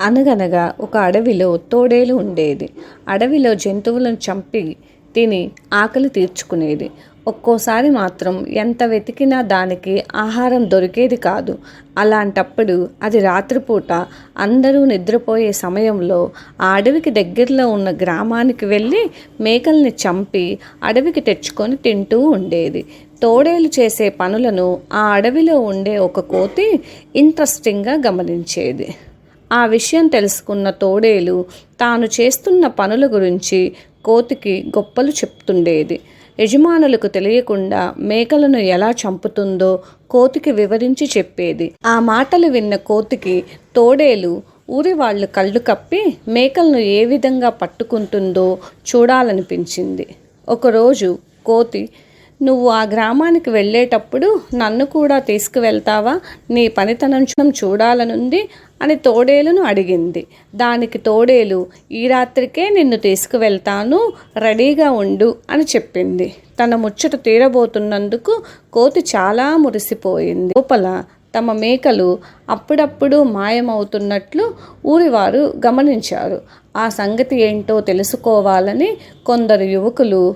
అనగనగా ఒక అడవిలో తోడేలు ఉండేది. అడవిలో జంతువులను చంపి తిని ఆకలి తీర్చుకునేది. ఒక్కోసారి మాత్రం ఎంత వెతికినా దానికి ఆహారం దొరికేది కాదు. అలాంటప్పుడు అది రాత్రిపూట అందరూ నిద్రపోయే సమయంలో ఆ అడవికి దగ్గరలో ఉన్న గ్రామానికి వెళ్ళి మేకల్ని చంపి అడవికి తెచ్చుకొని తింటూ ఉండేది. తోడేలు చేసే పనులను ఆ అడవిలో ఉండే ఒక కోతి ఇంట్రెస్టింగ్గా గమనించేది. ఆ విషయం తెలుసుకున్న తోడేలు తాను చేస్తున్న పనుల గురించి కోతికి గొప్పలు చెప్తుండేది. యజమానులకు తెలియకుండా మేకలను ఎలా చంపుతుందో కోతికి వివరించి చెప్పేది. ఆ మాటలు విన్న కోతికి తోడేలు ఊరి వాళ్ళు కళ్ళు కప్పి మేకలను ఏ విధంగా పట్టుకుంటుందో చూడాలనిపించింది. ఒకరోజు కోతి, "నువ్వు ఆ గ్రామానికి వెళ్ళేటప్పుడు నన్ను కూడా తీసుకువెళ్తావా? నీ పనితనం చూడాలనుంది" అని తోడేలును అడిగింది. దానికి తోడేలు, "ఈ రాత్రికే నిన్ను తీసుకువెళ్తాను, రెడీగా ఉండు" అని చెప్పింది. తన ముచ్చట తీరబోతున్నందుకు కోతి చాలా మురిసిపోయింది. లోపల తమ మేకలు అప్పుడప్పుడు మాయమవుతున్నట్లు ఊరివారు గమనించారు. ఆ సంగతి ఏంటో తెలుసుకోవాలని కొందరు యువకులు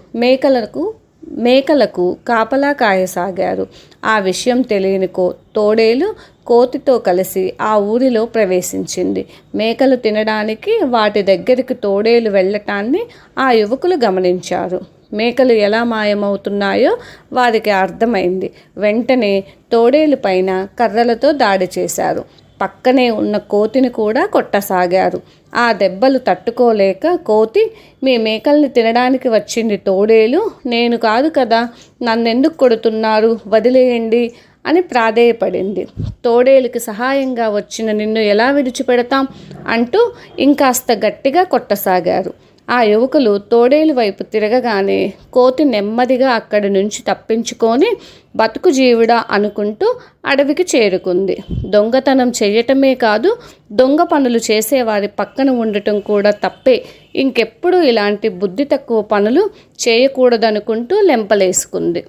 మేకలకు కాపలా కాయసాగారు. ఆ విషయం తెలియని తోడేలు కోతితో కలిసి ఆ ఊరిలో ప్రవేశించింది. మేకలు తినడానికి వాటి దగ్గరికి తోడేలు వెళ్ళటాన్ని ఆ యువకులు గమనించారు. మేకలు ఎలా మాయమవుతున్నాయో వారికి అర్థమైంది. వెంటనే తోడేలు పైన కర్రలతో దాడి చేశారు. పక్కనే ఉన్న కోతిని కూడా కొట్టసాగారు. ఆ దెబ్బలు తట్టుకోలేక కోతి, "మీ మేకల్ని తినడానికి వచ్చింది తోడేలు, నేను కాదు కదా, నన్నెందుకు కొడుతున్నారు, వదిలేయండి" అని ప్రాధేయపడింది. తోడేలుకి సహాయంగా వచ్చిన నిన్ను ఎలా విడిచిపెడతాం అంటూ ఇంకాస్త గట్టిగా కొట్టసాగారు. ఆ యువకులు తోడేలు వైపు తిరగగానే కోతి నెమ్మదిగా అక్కడి నుంచి తప్పించుకొని బతుకు జీవుడా అనుకుంటూ అడవికి చేరుకుంది. దొంగతనం చెయ్యటమే కాదు, దొంగ పనులు చేసేవారి పక్కన ఉండటం కూడా తప్పే. ఇంకెప్పుడు ఇలాంటి బుద్ధి తక్కువ పనులు చేయకూడదనుకుంటూ లెంపలేసుకుంది.